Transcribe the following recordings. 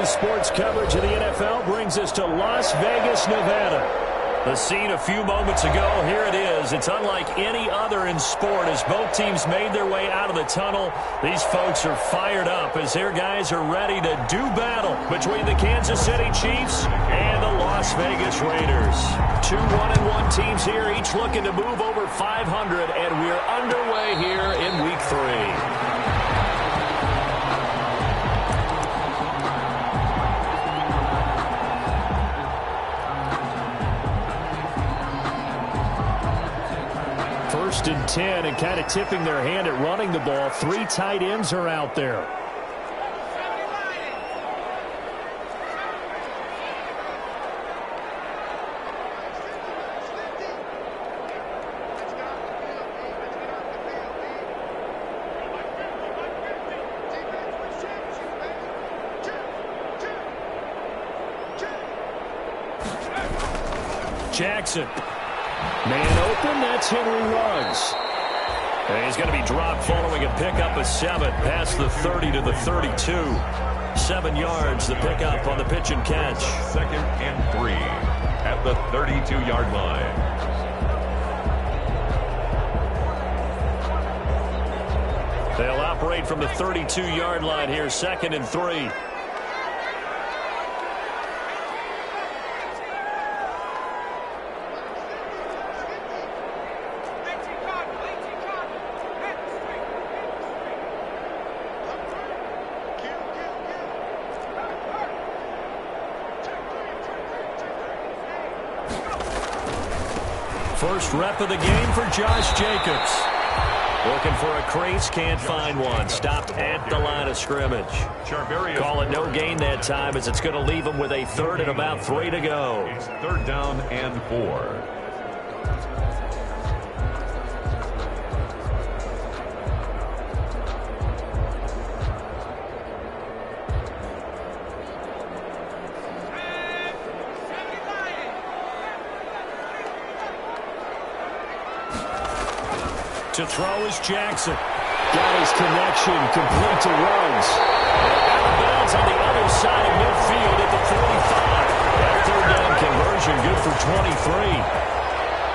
Daily sports coverage of the NFL brings us to Las Vegas, Nevada. The scene a few moments ago, here it is. It's unlike any other in sport as both teams made their way out of the tunnel. These folks are fired up as their guys are ready to do battle between the Kansas City Chiefs and the Las Vegas Raiders. Two 1-1 teams here, each looking to move over 500, and we're underway here in Week 3. First and 10, and kind of tipping their hand at running the ball. Three tight ends are out there. Jackson. Man open, that's Henry Ruggs. And he's going to be dropped following a pickup of 7 past the 30 to the 32. 7 yards, the pickup on the pitch and catch. 2nd and 3 at the 32-yard line. They'll operate from the 32-yard line here, 2nd and 3. First rep of the game for Josh Jacobs. Looking for a crease, can't find one. Stopped at the line of scrimmage. Call it no gain that time as it's going to leave him with a 3rd and about 3 to go. It's 3rd down and 4. To throw is Jackson. Got his connection, complete to Ruggs. Out of bounds on the other side of midfield at the 45. That 3rd down conversion good for 23.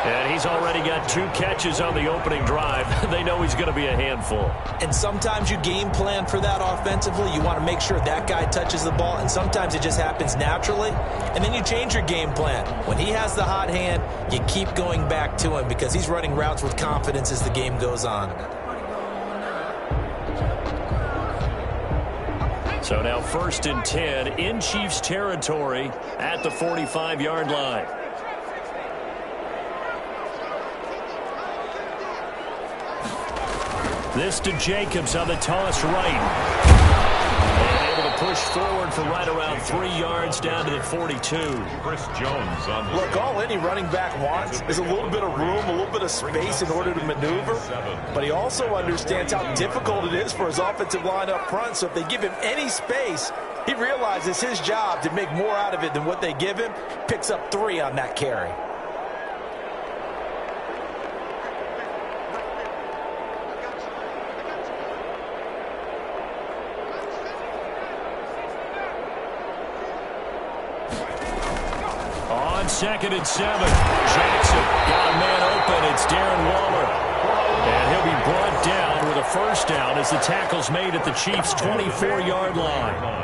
And he's already got 2 catches on the opening drive. They know he's going to be a handful. And sometimes you game plan for that offensively. You want to make sure that guy touches the ball, and sometimes it just happens naturally. And then you change your game plan. When he has the hot hand, you keep going back to him because he's running routes with confidence as the game goes on. So now 1st and 10 in Chiefs territory at the 45-yard line. This to Jacobs on the toss right. And able to push forward for right around 3 yards down to the 42. Chris Jones on the... Look, all any running back wants is a little bit of room, a little bit of space in order to maneuver. But he also understands how difficult it is for his offensive line up front. So if they give him any space, he realizes his job to make more out of it than what they give him. Picks up 3 on that carry. On 2nd and 7, Jackson got a man open. It's Darren Waller. And he'll be brought down with a 1st down as the tackle's made at the Chiefs' 24-yard line.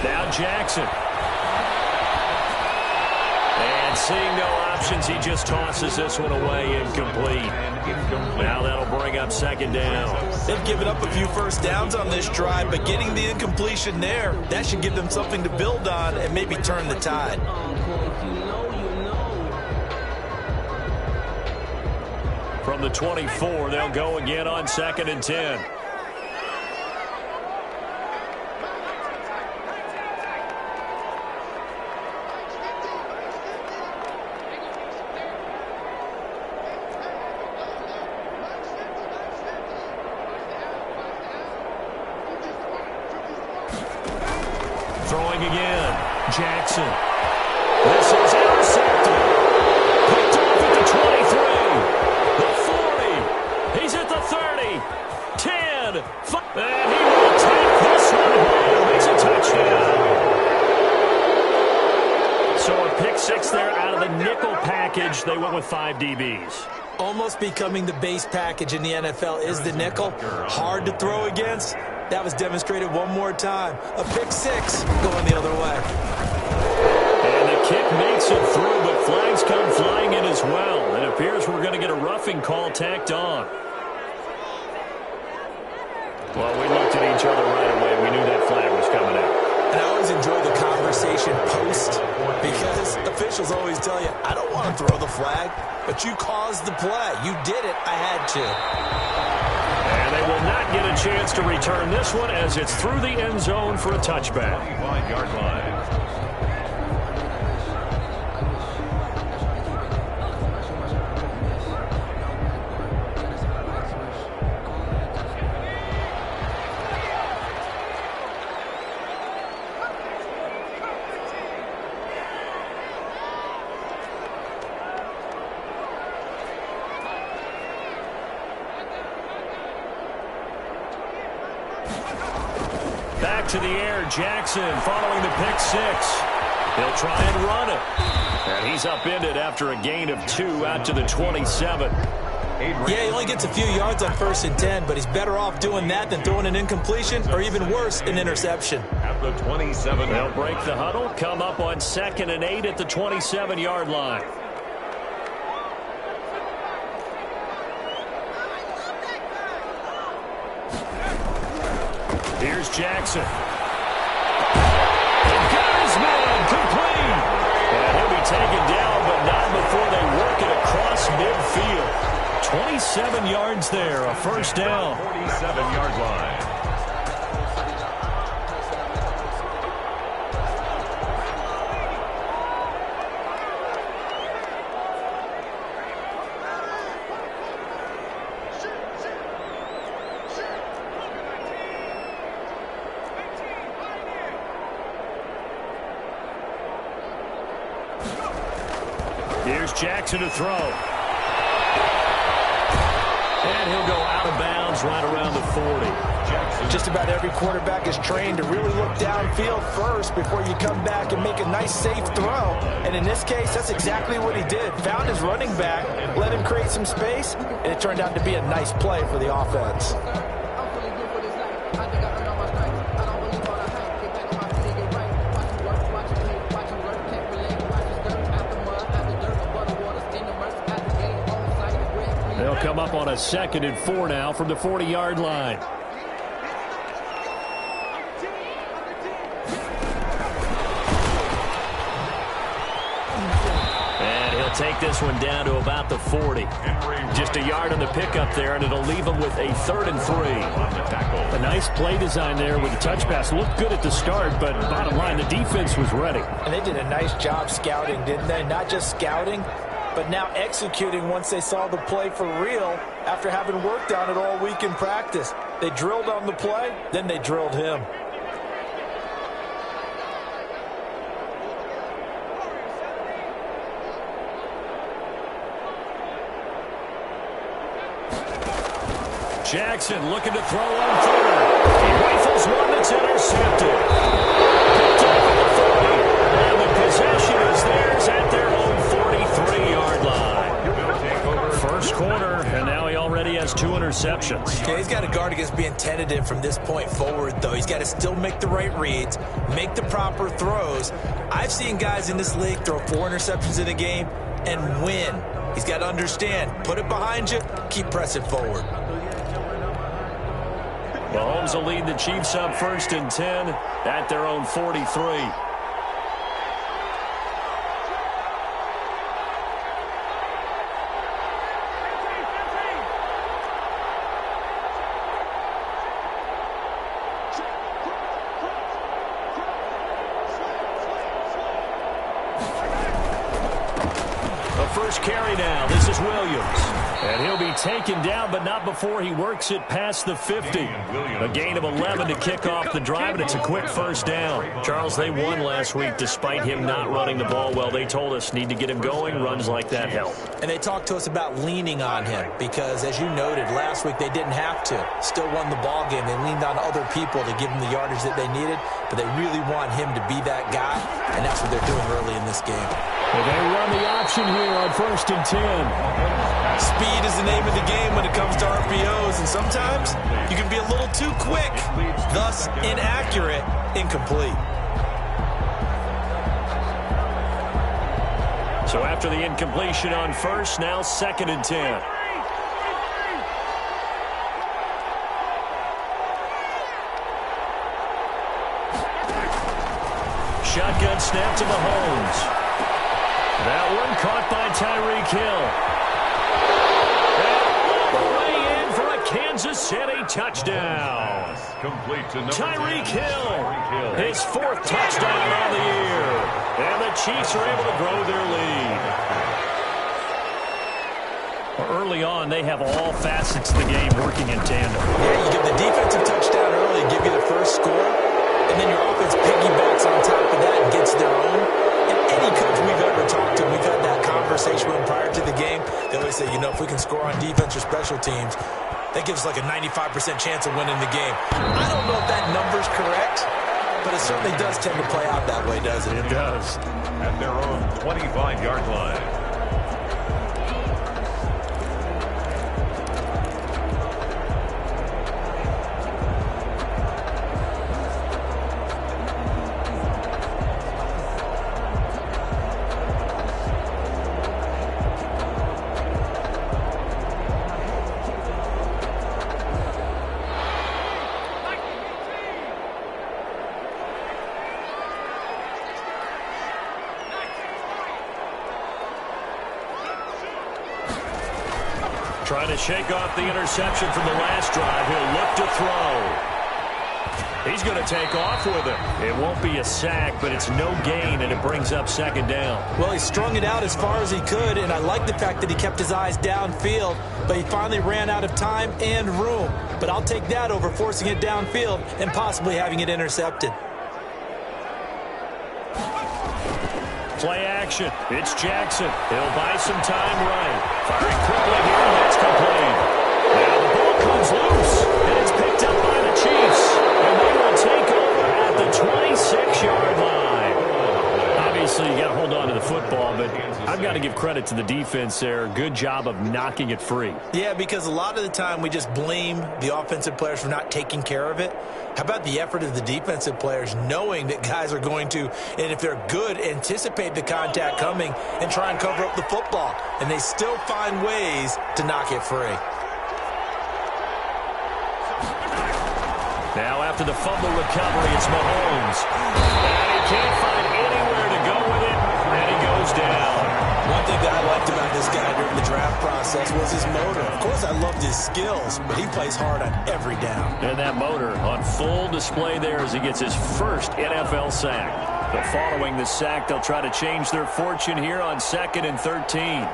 Now Jackson. And seeing no options, he just tosses this one away incomplete. Now that'll bring up 2nd down. They've given up a few 1st downs on this drive, but getting the incompletion there, that should give them something to build on and maybe turn the tide. From the 24, they'll go again on 2nd and 10. throwing again. Jackson. This is intercepted. Picked off at the 23. The 40. He's at the 30. 10. 5. And he will take this one home. It's a touchdown. So a pick six there out of the nickel package. They went with 5 DBs. Almost becoming the base package in the NFL is the nickel. Hard to throw against. That was demonstrated one more time. A pick six going the other way. And the kick makes it through, but flags come flying in as well. It appears we're going to get a roughing call tacked on. Well, we looked at each other right away. We knew that flag was coming out. And I always enjoy the conversation post because officials always tell you, I don't want to throw the flag, but you caused the play. You did it. I had to. And they will not get a chance to return this one as it's through the end zone for a touchback. 25-yard line. Back to the air, Jackson following the pick six. He'll try and run it. And he's upended after a gain of 2 out to the 27. Yeah, he only gets a few yards on 1st and 10, but he's better off doing that than throwing an incompletion or even worse, an interception. At the 27. They'll break the huddle, come up on 2nd and 8 at the 27-yard line. Here's Jackson. Got his man complete. And he'll be taken down, but not before they work it across midfield. 27 yards there, a first down. 47-yard line. Here's Jackson to throw. And he'll go out of bounds right around the 40. Just about every quarterback is trained to really look downfield first before you come back and make a nice, safe throw. And in this case, that's exactly what he did. Found his running back, let him create some space, and it turned out to be a nice play for the offense. They'll come up on a 2nd and 4 now from the 40-yard line. And he'll take this one down to about the 40. Just a yard on the pickup there, and it'll leave him with a 3rd and 3. A nice play design there with the touch pass. Looked good at the start, but bottom line, the defense was ready. And they did a nice job scouting, didn't they? Not just scouting, but now executing once they saw the play for real after having worked on it all week in practice. They drilled on the play, then they drilled him. Jackson looking to throw on 3rd. He rifles one that's intercepted. Picked up at the 40. And the possession is theirs at their own 43-yard line. First quarter, and now he already has 2 interceptions. Yeah, he's got to guard against being tentative from this point forward, though. He's got to still make the right reads, make the proper throws. I've seen guys in this league throw 4 interceptions in a game and win. He's got to understand, put it behind you, keep pressing forward. Mahomes will lead the Chiefs up 1st and 10 at their own 43. The first carry now. This is Williams. And he'll be taken down, but not before he works it past the 50. A gain of 11 to kick off the drive, and it's a quick first down. Charles, they won last week despite him not running the ball well. They told us need to get him going. Runs like that help. And they talked to us about leaning on him because, as you noted, last week they didn't have to. Still won the ball game. They leaned on other people to give him the yardage that they needed, but they really want him to be that guy, and that's what they're doing early in this game. Well, they run the option here on 1st and 10. Speed is the name of the game when it comes to RPOs, and sometimes you can be a little too quick, thus inaccurate, incomplete. So after the incompletion on 1st, now 2nd and 10. Shotgun snap to Mahomes. That one caught by Tyreek Hill. And all the way in for a Kansas City touchdown. Tyreek Hill, his 4th touchdown on the year. And the Chiefs are able to grow their lead. Early on, they have all facets of the game working in tandem. Yeah, you give the defensive touchdown early, give you the first score, and then your offense piggybacks on top of that and gets their own. And any coach we've ever talked to, we've had that conversation with them prior to the game. They always say, you know, if we can score on defense or special teams, that gives us like a 95% chance of winning the game. I don't know if that number's correct, but it certainly does tend to play out that way, doesn't it? It does. At their own 25-yard line. Trying to shake off the interception from the last drive. He'll look to throw. He's going to take off with it. It won't be a sack, but it's no gain, and it brings up 2nd down. Well, he strung it out as far as he could, and I like the fact that he kept his eyes downfield, but he finally ran out of time and room. But I'll take that over forcing it downfield and possibly having it intercepted. Play action. It's Jackson. He'll buy some time right. Firing quickly here, and that's complete. Now the ball comes loose, and it's picked up by the Chiefs. And they will take over at the 26-yard line. Obviously, you got to hold on to the football, but I've got to give credit to the defense there. Good job of knocking it free. Yeah, because a lot of the time we just blame the offensive players for not taking care of it. How about the effort of the defensive players knowing that guys are going to, and if they're good, anticipate the contact coming and try and cover up the football. And they still find ways to knock it free. Now after the fumble recovery, it's Mahomes. And he can't find anywhere to go with it, and he goes down. One thing that I liked about this guy during the draft process was his motor. Of course, I loved his skills, but he plays hard on every down. And that motor on full display there as he gets his first NFL sack. But following the sack, they'll try to change their fortune here on 2nd and 13.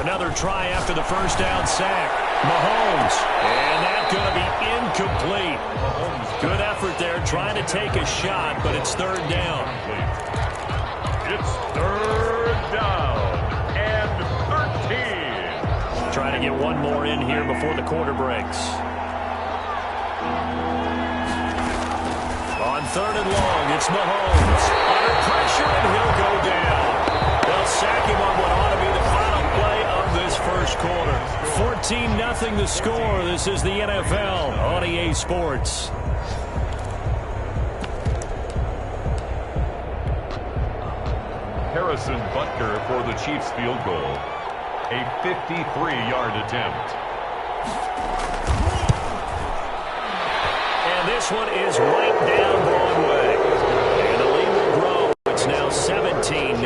Another try after the first down sack. Mahomes. And that's going to be incomplete. Good effort there trying to take a shot, but it's 3rd down. It's 3rd down and 13. Trying to get one more in here before the quarter breaks. On 3rd and long, it's Mahomes. Under pressure, and he'll go down. They'll sack him on what ought to be the final play of this first quarter. 14-0 the score. This is the NFL on EA Sports. Harrison Butker for the Chiefs field goal. A 53-yard attempt. And this one is right down Broadway. And the lead will grow. It's now 17-0.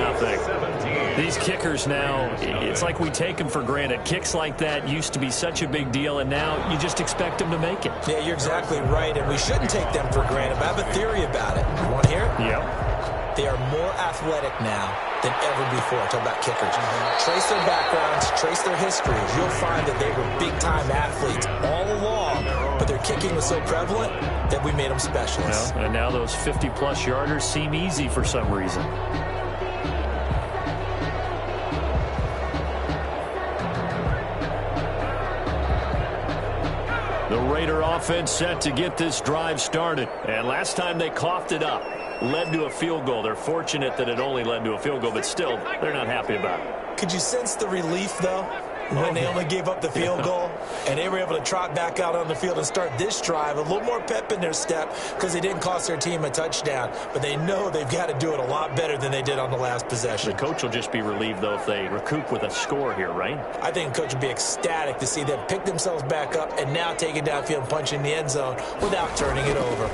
These kickers now, it's like we take them for granted. Kicks like that used to be such a big deal, and now you just expect them to make it. Yeah, you're exactly right, and we shouldn't take them for granted. But I have a theory about it. You want to hear it? Yep. They are more athletic now than ever before. Talk about kickers. Trace their backgrounds, trace their histories. You'll find that they were big-time athletes all along, but their kicking was so prevalent that we made them specialists. Well, and now those 50-plus yarders seem easy for some reason. The Raider offense set to get this drive started. And last time they coughed it up, led to a field goal. They're fortunate that it only led to a field goal, but still, they're not happy about it. Could you sense the relief, though, when they only gave up the field goal and they were able to trot back out on the field and start this drive? A little more pep in their step because they didn't cost their team a touchdown, but they know they've got to do it a lot better than they did on the last possession. The coach will just be relieved, though, if they recoup with a score here, right? I think the coach will be ecstatic to see them pick themselves back up and now take it downfield and punch in the end zone without turning it over.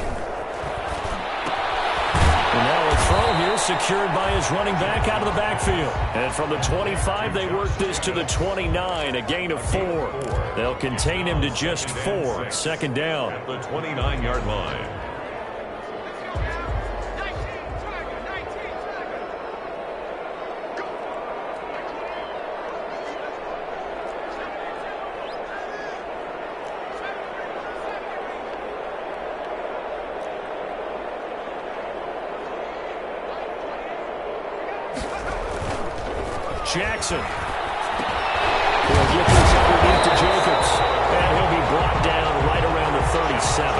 And now a throw here secured by his running back out of the backfield. And from the 25, they work this to the 29, a gain of 4. They'll contain him to just 4. Second down. At the 29-yard line. Jackson. He'll get this underneath to Jacobs. And he'll be brought down right around the 37.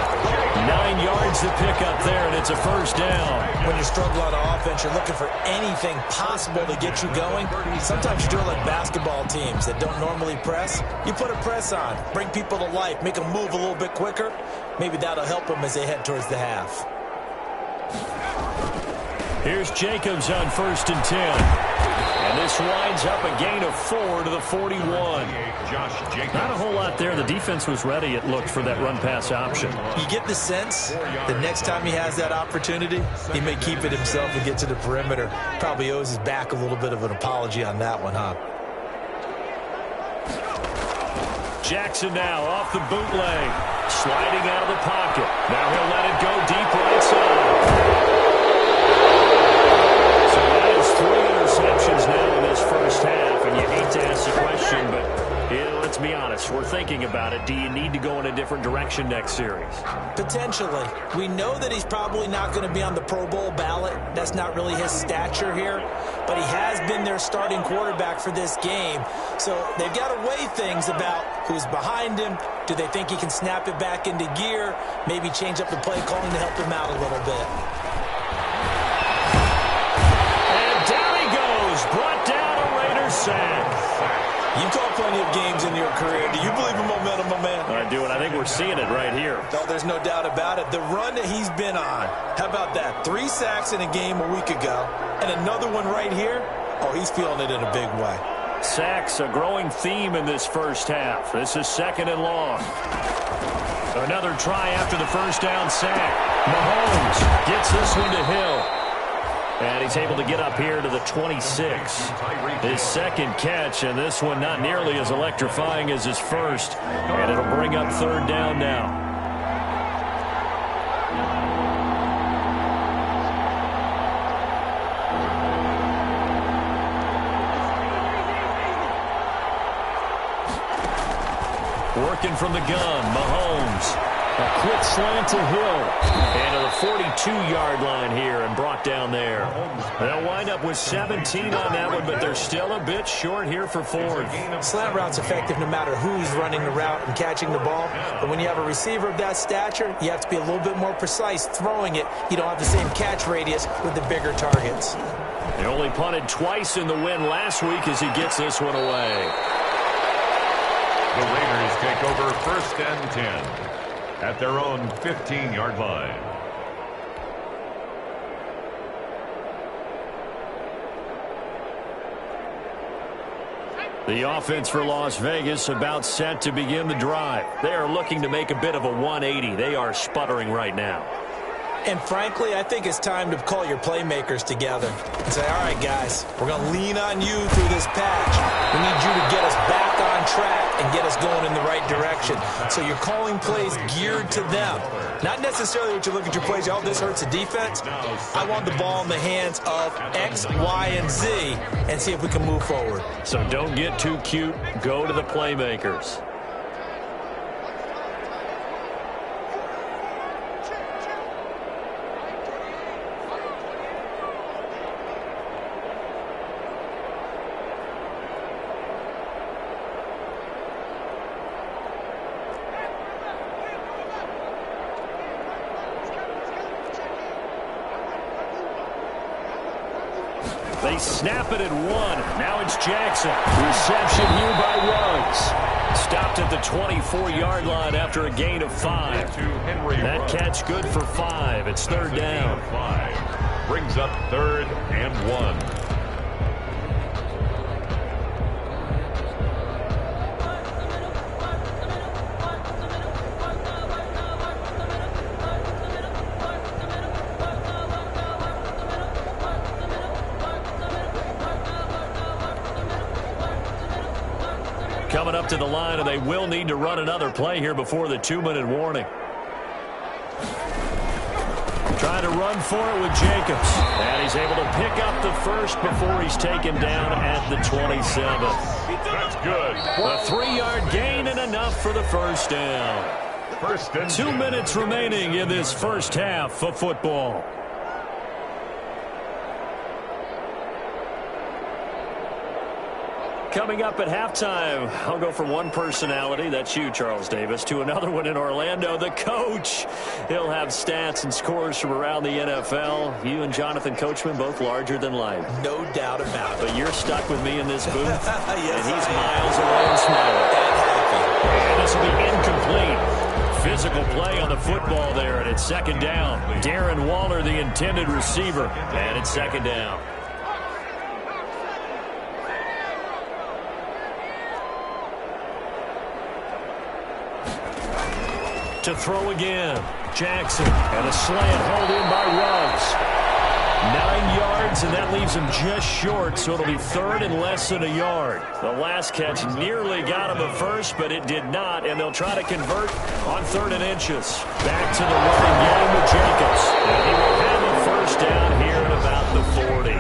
9 yards to pick up there, and it's a first down. When you struggle on offense, you're looking for anything possible to get you going. Sometimes you do it like basketball teams that don't normally press. You put a press on, bring people to life, make them move a little bit quicker. Maybe that'll help them as they head towards the half. Here's Jacobs on 1st and 10. And this winds up a gain of 4 to the 41. Josh Jacobs. Not a whole lot there. The defense was ready, it looked, for that run-pass option. You get the sense the next time he has that opportunity, he may keep it himself and get to the perimeter. Probably owes his back a little bit of an apology on that one, huh? Jackson now off the bootleg. Sliding out of the pocket. Now he'll let it go deep right side. So that is 3 interceptions now in this first half, and you hate to ask the question, but let's be honest, we're thinking about it. Do you need to go in a different direction next series? Potentially. We know that he's probably not going to be on the Pro Bowl ballot. That's not really his stature here, but he has been their starting quarterback for this game. So they've got to weigh things about who's behind him. Do they think he can snap it back into gear? Maybe change up the play calling to help him out a little bit. Brought down a Raiders sack. You've called plenty of games in your career. Do you believe in momentum, my man? I do, and I think we're seeing it right here. No, there's no doubt about it. The run that he's been on, how about that? 3 sacks in a game a week ago, and another one right here. Oh, he's feeling it in a big way. Sacks, a growing theme in this first half. This is 2nd and long. Another try after the first down sack. Mahomes gets this one to Hill. And he's able to get up here to the 26. His second catch, and this one not nearly as electrifying as his first. And it'll bring up 3rd down now. Working from the gun, Mahomes. A quick slant to Hill. And to the 42-yard line here and brought down there. They'll wind up with 17 on that one, but they're still a bit short here for 4th. Slant route's effective no matter who's running the route and catching the ball. But when you have a receiver of that stature, you have to be a little bit more precise throwing it. You don't have the same catch radius with the bigger targets. He only punted twice in the win last week as he gets this one away. The Raiders take over 1st and 10 at their own 15-yard line. The offense for Las Vegas about set to begin the drive. They are looking to make a bit of a 180. They are sputtering right now. And frankly, I think it's time to call your playmakers together and say, all right, guys, we're going to lean on you through this patch. We need you to get us back on track and get us going in the right direction. So you're calling plays geared to them. Not necessarily what you look at your plays, oh, this hurts the defense. I want the ball in the hands of X, Y, and Z and see if we can move forward. So don't get too cute. Go to the playmakers. They snap it at one. Now it's Jackson. Reception here by Ruggs. Stopped at the 24-yard line after a gain of 5. That catch good for 5. It's third down. Brings up 3rd and 1. Coming up to the line, and they will need to run another play here before the 2-minute warning. Trying to run for it with Jacobs. And he's able to pick up the first before he's taken down at the 27. That's good. A 3-yard gain and enough for the first down. 2 minutes remaining in this first half of football. Coming up at halftime, I'll go from one personality, that's you, Charles Davis, to another one in Orlando, the coach. He'll have stats and scores from around the NFL. You and Jonathan Coachman, both larger than life. No doubt about it. But you're stuck with me in this booth, yes, and he's miles away and smiling. And this will be incomplete. Physical play on the football there, and it's second down. Darren Waller, the intended receiver, and it's second down. To throw again. Jackson, and a slant hauled in by Ruggs. 9 yards, and that leaves him just short, so it'll be third and less than a yard. The last catch nearly got him a first, but it did not, and they'll try to convert on 3rd and inches. Back to the running game with Jacobs. And he will have a first down here at about the 40.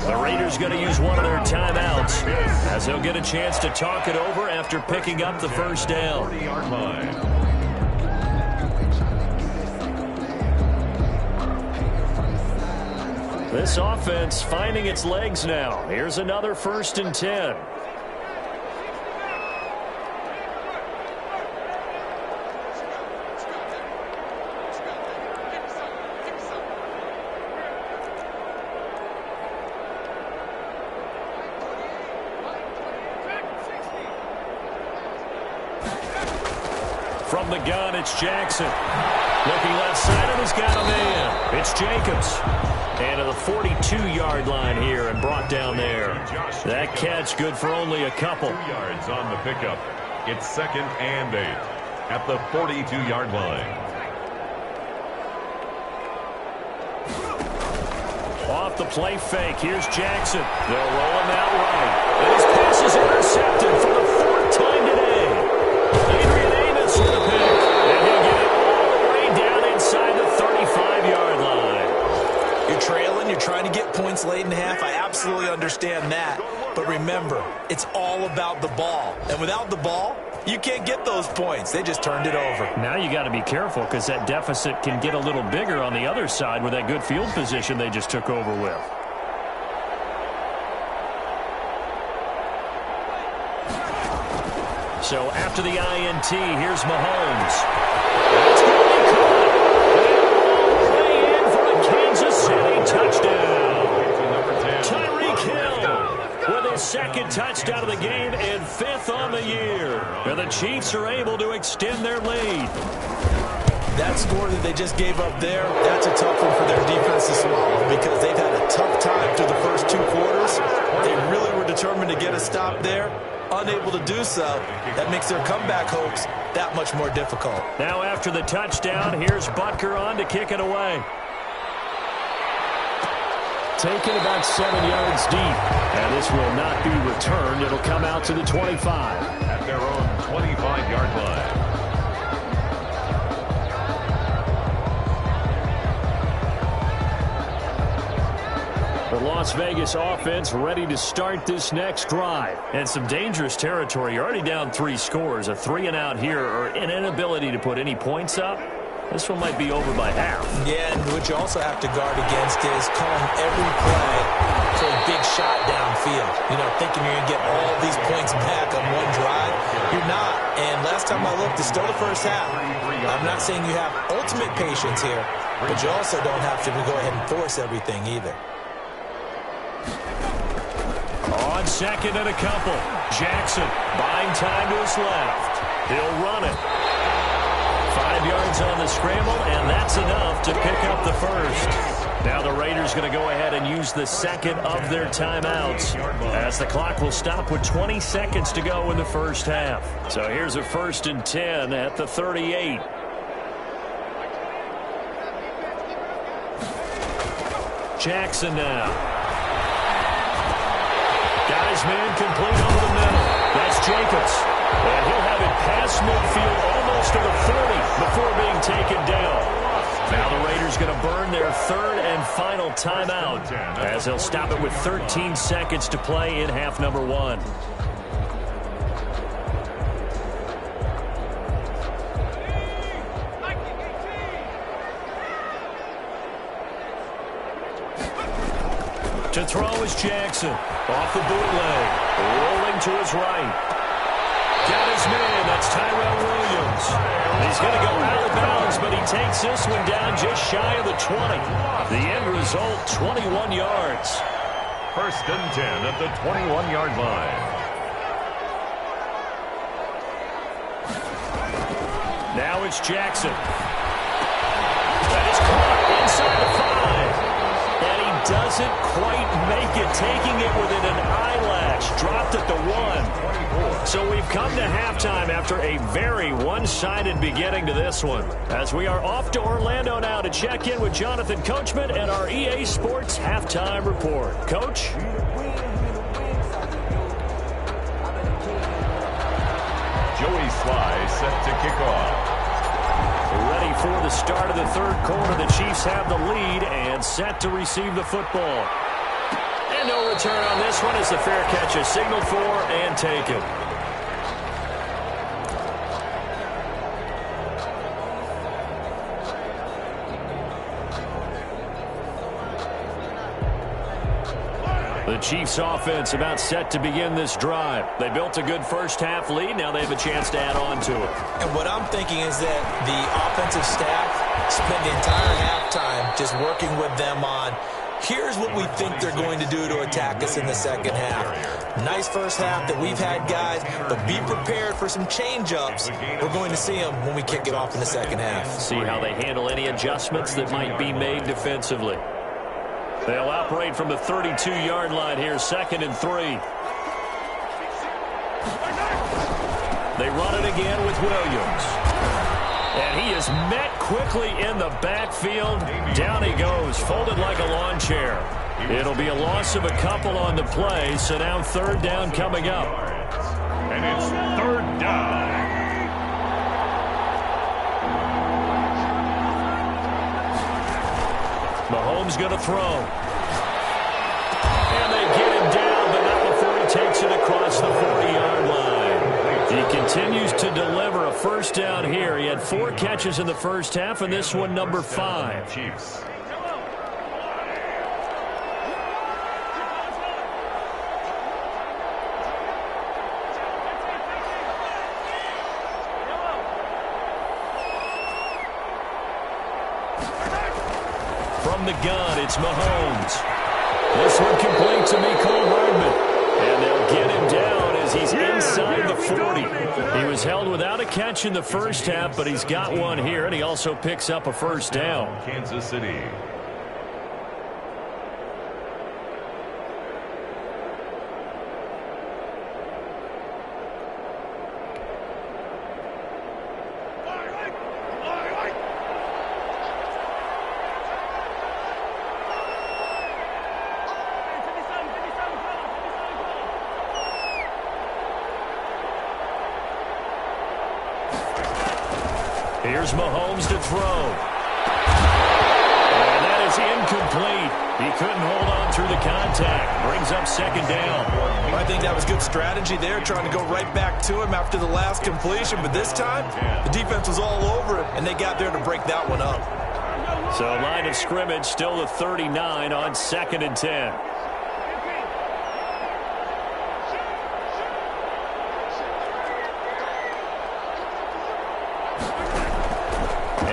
The Raiders going to use one of their timeouts as they'll get a chance to talk it over after picking up the first down. 40-yard line. This offense finding its legs now. Here's another 1st and 10. From the gun, it's Jackson. Looking left side, and he's got a man. It's Jacobs. And to the 42-yard line here and brought down there. That catch good for only a couple. 2 yards on the pickup. It's 2nd and 8 at the 42-yard line. Off the play fake. Here's Jackson. They'll roll him out right. And his pass is intercepted for the 4th time today. Adrian Amos with the pick. And he'll get it all the way down inside the 35-yard line. You're trailing, you're trying to get points late in half. I absolutely understand that. But remember, it's all about the ball. And without the ball, you can't get those points. They just turned it over. Now you got to be careful because that deficit can get a little bigger on the other side with that good field position they just took over with. So after the INT, here's Mahomes. It's going to be caught. Kansas City touchdown. Tyreek Hill with his 2nd touchdown of the game and 5th on the year. And the Chiefs are able to extend their lead. That score that they just gave up there, that's a tough one for their defense to swallow because they've had a tough time through the first 2 quarters. They really were determined to get a stop there. unable to do so. That makes their comeback hopes that much more difficult. Now after the touchdown, here's Butker on to kick it away. Taken about 7 yards deep. And this will not be returned. It'll come out to the 25. At their own 25-yard line. The Las Vegas offense ready to start this next drive. And some dangerous territory. You're already down 3 scores. A 3-and-out here or an inability to put any points up. This one might be over by half. Yeah, and what you also have to guard against is calling every play for a big shot downfield. You know, thinking you're going to get all these points back on one drive. You're not. And last time I looked, it's still the first half. I'm not saying you have ultimate patience here, but you also don't have to go ahead and force everything either. On second and a couple. Jackson buying time to his left. He'll run it. 5 yards on the scramble, and that's enough to pick up the first. Now the Raiders going to go ahead and use the second of their timeouts, as the clock will stop with 20 seconds to go in the first half. So here's a 1st and 10 at the 38. Jackson now. Got his man complete over the middle. That's Jacobs. And he'll have it past midfield almost to the 40 before being taken down. Now the Raiders going to burn their 3rd and final timeout, as they'll stop it with 13 seconds to play in half number 1. To throw is Jackson. Off the bootleg. Rolling to his right. Got his man. That's Tyrell Williams. He's going to go out of bounds, but he takes this one down just shy of the 20. The end result, 21 yards. 1st and 10 at the 21-yard line. Now it's Jackson. That is caught inside the 5. And he doesn't quite make it, taking it within an eyelash. Dropped at the 1. So we've come to halftime after a very one-sided beginning to this one, as we are off to Orlando now to check in with Jonathan Coachman and our EA Sports Halftime Report. Coach? Joey Sly set to kick off. Ready for the start of the 3rd quarter. The Chiefs have the lead and set to receive the football. And no return on this one as the fair catch is signaled for and taken. The Chiefs offense about set to begin this drive. They built a good first half lead. Now they have a chance to add on to it. And what I'm thinking is that the offensive staff spent the entire halftime just working with them on, here's what we think they're going to do to attack us in the second half. Nice first half that we've had, guys, but be prepared for some change-ups. We're going to see them when we kick it off in the second half. See how they handle any adjustments that might be made defensively. They'll operate from the 32-yard line here, 2nd and 3. They run it again with Williams. And he is met quickly in the backfield. Down he goes, folded like a lawn chair. It'll be a loss of a couple on the play, so now 3rd down coming up. And it's 3rd down. Mahomes going to throw. And they get him down, but not before he takes it across the 40-yard line. He continues to deliver a 1st down here. He had 4 catches in the first half, and this one number 5. Chiefs. From the gun, it's Mahomes. This one complete to Mecole Hardman. And they'll get him down as he's inside the 40. He was held without a catch in the first half, but he's got one here, and he also picks up a 1st down. Kansas City. Here's Mahomes to throw. And that is incomplete. He couldn't hold on through the contact. Brings up second down. I think that was good strategy there, trying to go right back to him after the last completion. But this time, the defense was all over him, and they got there to break that one up. So line of scrimmage still the 39 on 2nd and 10.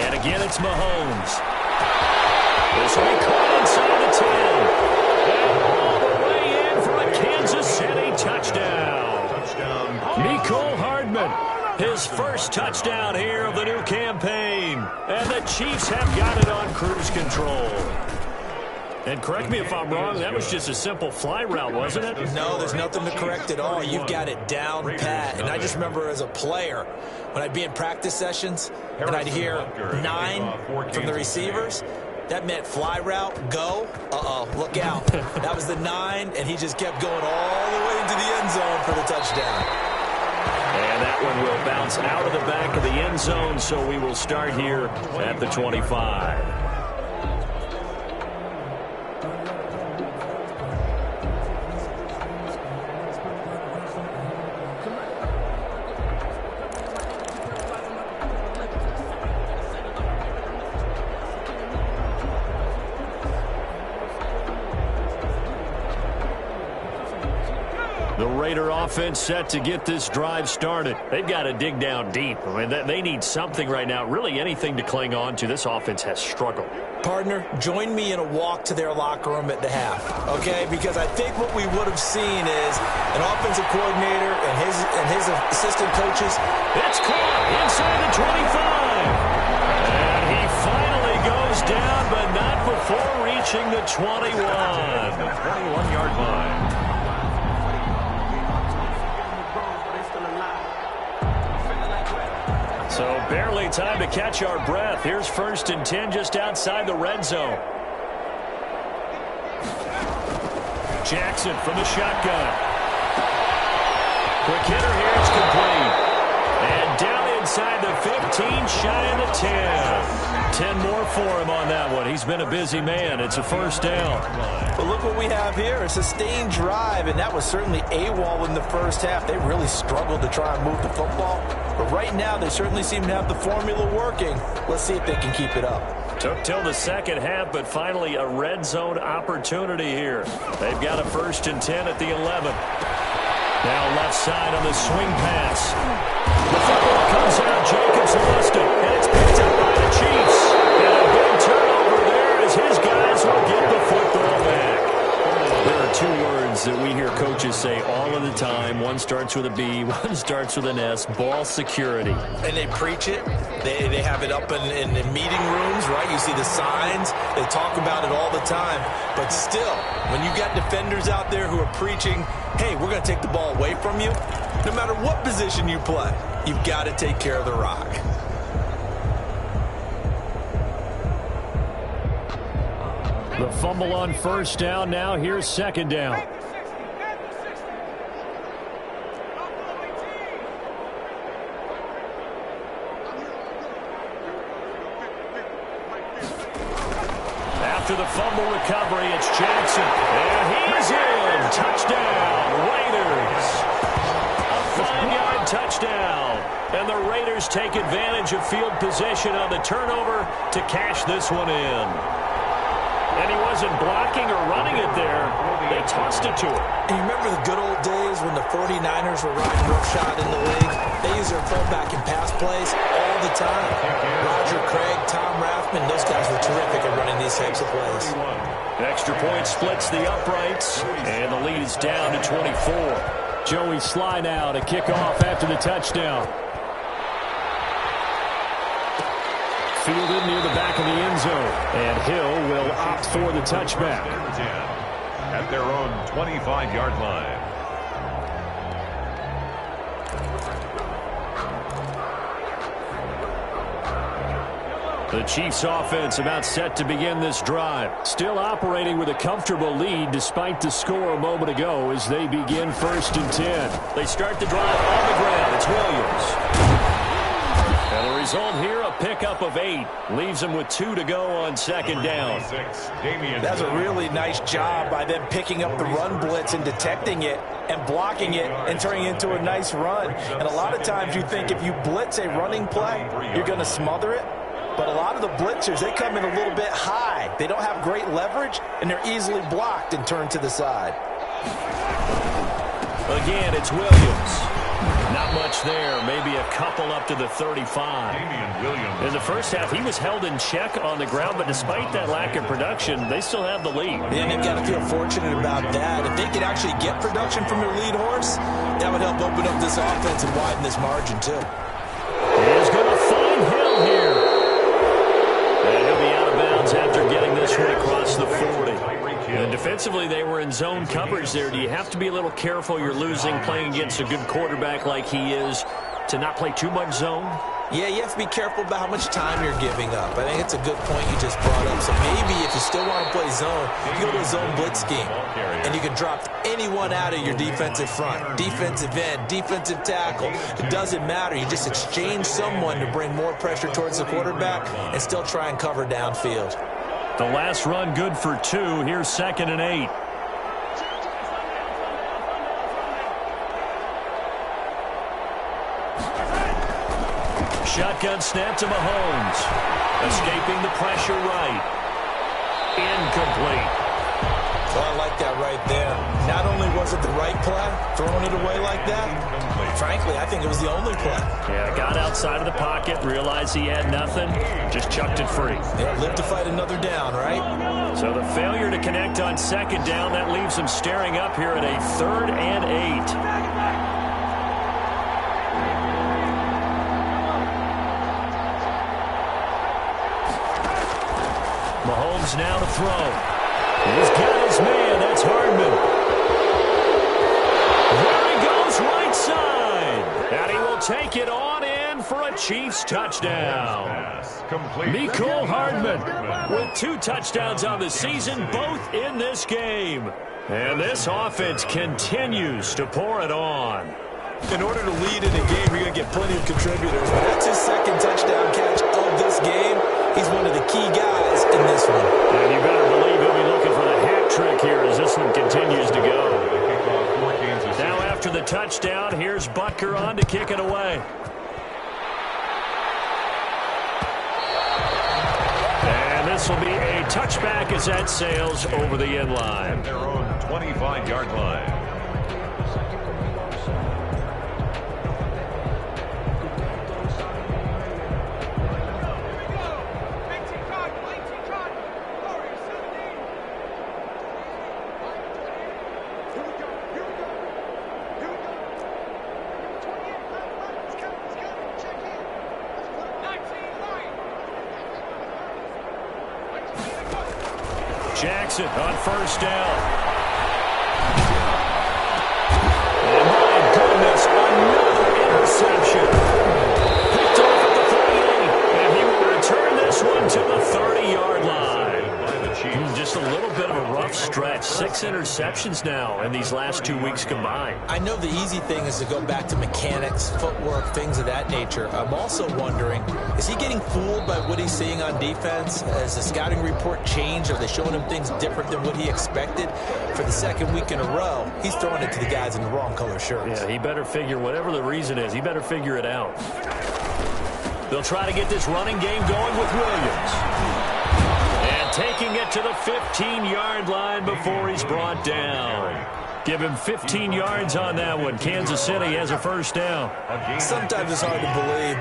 And again, it's Mahomes. This will be caught inside the 10. And all the way in for a Kansas City touchdown. Mecole Hardman, his first touchdown here of the new campaign. And the Chiefs have got it on cruise control. And correct me if I'm wrong, that was just a simple fly route, wasn't it? No, there's nothing to correct at all. You've got it down pat. And I just remember as a player, when I'd be in practice sessions and I'd hear 9 from the receivers, that meant fly route, go, look out. That was the 9, and he just kept going all the way into the end zone for the touchdown. And that one will bounce out of the back of the end zone, so we will start here at the 25. The Raider offense set to get this drive started. They've got to dig down deep. I mean, they need something right now, really anything to cling on to. This offense has struggled. Partner, join me in a walk to their locker room at the half, okay? Because I think what we would have seen is an offensive coordinator and his assistant coaches. It's caught inside the 25. And he finally goes down, but not before reaching the 21. The 21-yard line. So barely time to catch our breath. Here's 1st and 10 just outside the red zone. Jackson from the shotgun. Quick hitter here. It's complete. And down inside the 15, shy of the 10. 10 more for him on that one. He's been a busy man. It's a first down. But look what we have here, a sustained drive, and that was certainly AWOL in the first half. They really struggled to try and move the football. But right now, they certainly seem to have the formula working. Let's see if they can keep it up. Took till the second half, but finally a red zone opportunity here. They've got a 1st and 10 at the 11. Now left side on the swing pass. The football comes out. Jacobs lost it, and it's picked up by the Chiefs. And a big turnover there as his guys will get the football back. There are 2 words that we hear coaches say all of the time. One starts with a B, one starts with an S, ball security. And they preach it. They have it up in meeting rooms, right? You see the signs. They talk about it all the time. But still, when you got defenders out there who are preaching, hey, we're going to take the ball away from you, no matter what position you play, you've got to take care of the rock. The fumble on 1st down. Now here's 2nd down. After the fumble recovery, it's Jackson. And he's in. Touchdown, Raiders. A 5-yard touchdown. And the Raiders take advantage of field position on the turnover to cash this one in. And he wasn't blocking or running it there. They tossed it to him. And you remember the good old days when the 49ers were riding roughshod in the league? They used their fullback in pass plays all the time. Roger Craig, Tom Rathman, those guys were terrific at running these types of plays. Extra point splits the uprights, and the lead is down to 24. Joey Sly now to kick off after the touchdown. Fielded near the back of the end zone, and Hill will opt for the touchback. At their own 25-yard line. The Chiefs offense about set to begin this drive. Still operating with a comfortable lead despite the score a moment ago as they begin 1st and 10. They start the drive on the ground. It's Williams. And the result here, a pickup of 8. Leaves him with 2 to go on second down. That's a really nice job by them picking up the run blitz and detecting it and blocking it and turning it into a nice run. And a lot of times you think if you blitz a running play, you're going to smother it. But a lot of the blitzers, they come in a little bit high. They don't have great leverage, and they're easily blocked and turned to the side. Again, it's Williams. Not much there. Maybe a couple up to the 35. In the first half, he was held in check on the ground, but despite that lack of production, they still have the lead. And they've got to feel fortunate about that. If they could actually get production from their lead horse, that would help open up this offense and widen this margin, too. He's going to find Hill here. And he'll be out of bounds after getting this one across the 40. And defensively, they were in zone coverage there. Do you have to be a little careful? You're losing, playing against a good quarterback like he is, to not play too much zone? Yeah, you have to be careful about how much time you're giving up. I think it's a good point you just brought up. So maybe if you still want to play zone, you go to a zone blitz scheme. And you can drop anyone out of your defensive front. Defensive end, defensive tackle. It doesn't matter. You just exchange someone to bring more pressure towards the quarterback and still try and cover downfield. The last run good for 2. Here's 2nd and 8. Shotgun snap to Mahomes. Escaping the pressure right. Incomplete. Well, I like that right there. Not only was it the right play, throwing it away like that, frankly, I think it was the only play. Yeah, got outside of the pocket, realized he had nothing, just chucked it free. Yeah, live to fight another down, right? So the failure to connect on 2nd down, that leaves him staring up here at a 3rd and 8. Mahomes now to throw. He's got his man. That's Hardman. There he goes, right side. And he will take it on in for a Chiefs touchdown. Mecole Hardman with 2 touchdowns on the season, both in this game. And this offense continues to pour it on. In order to lead in a game, you're going to get plenty of contributors. But that's his 2nd touchdown catch of this game. He's one of the key guys in this one. And you better believe he'll be looking for the hat trick here as this one continues to go. Now after the touchdown, here's Butker on to kick it away. And this will be a touchback as that sails over the end line. Their own 25-yard line. Jackson on 1st down. And my goodness, another interception. Picked off at the 38, and he will return this one to the 30-yard line. Just a little bit of a rough stretch. 6 interceptions now in these last 2 weeks combined. I know the easy thing is to go back to mechanics, footwork, things of that nature. I'm also wondering, is he getting fooled by what he's seeing on defense? Has the scouting report changed? Are they showing him things different than what he expected? For the 2nd week in a row, he's throwing it to the guys in the wrong color shirts. Yeah, he better figure, whatever the reason is, he better figure it out. They'll try to get this running game going with Williams. And taking it to the 15-yard line before he's brought down. Give him 15 yards on that one. Kansas City has a 1st down. Sometimes it's hard to believe,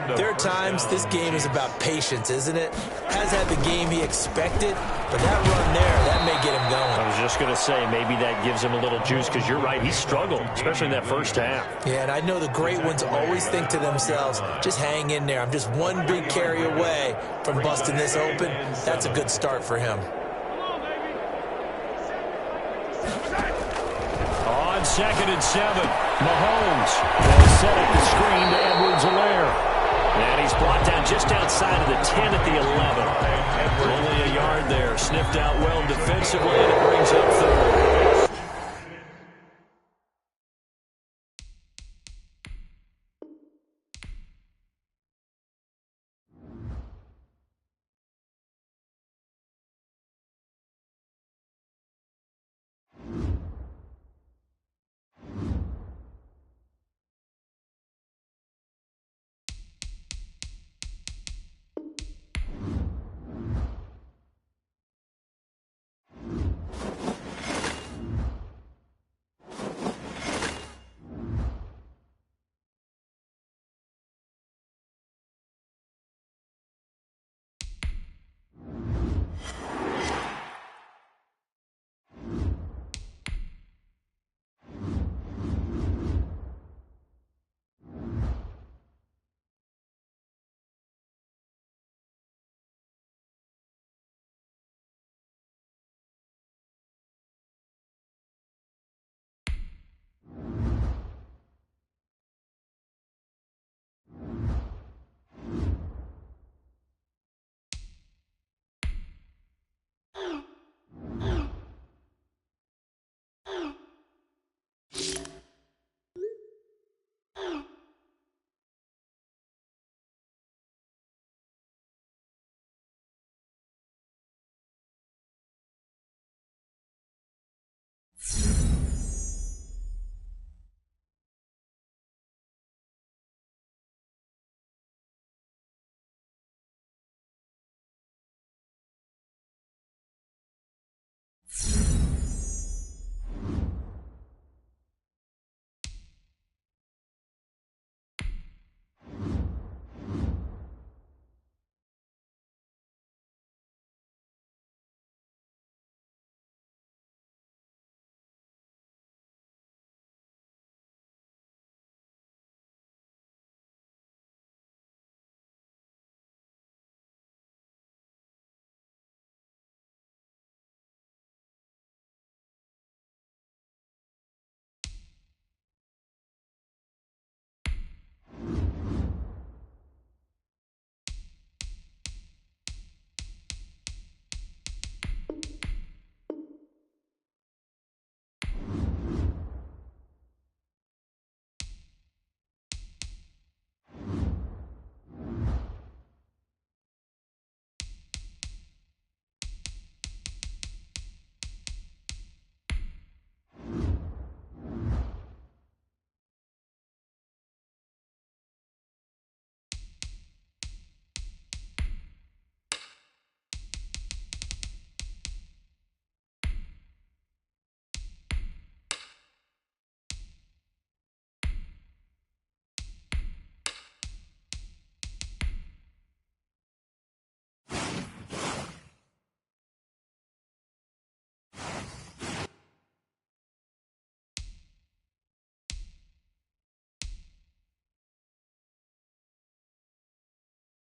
but there are times this game is about patience, isn't it? Has had the game he expected, but that run there, that may get him going. I was just going to say, maybe that gives him a little juice, because you're right, he struggled, especially in that 1st half. Yeah, and I know the great ones always think to themselves, just hang in there. I'm just one big carry away from busting this open. That's a good start for him. On 2nd and 7, Mahomes will set up the screen to Edwards-Helaire. And he's brought down just outside of the 10 at the 11. Only a yard there. Sniffed out well defensively, and it brings up 3rd.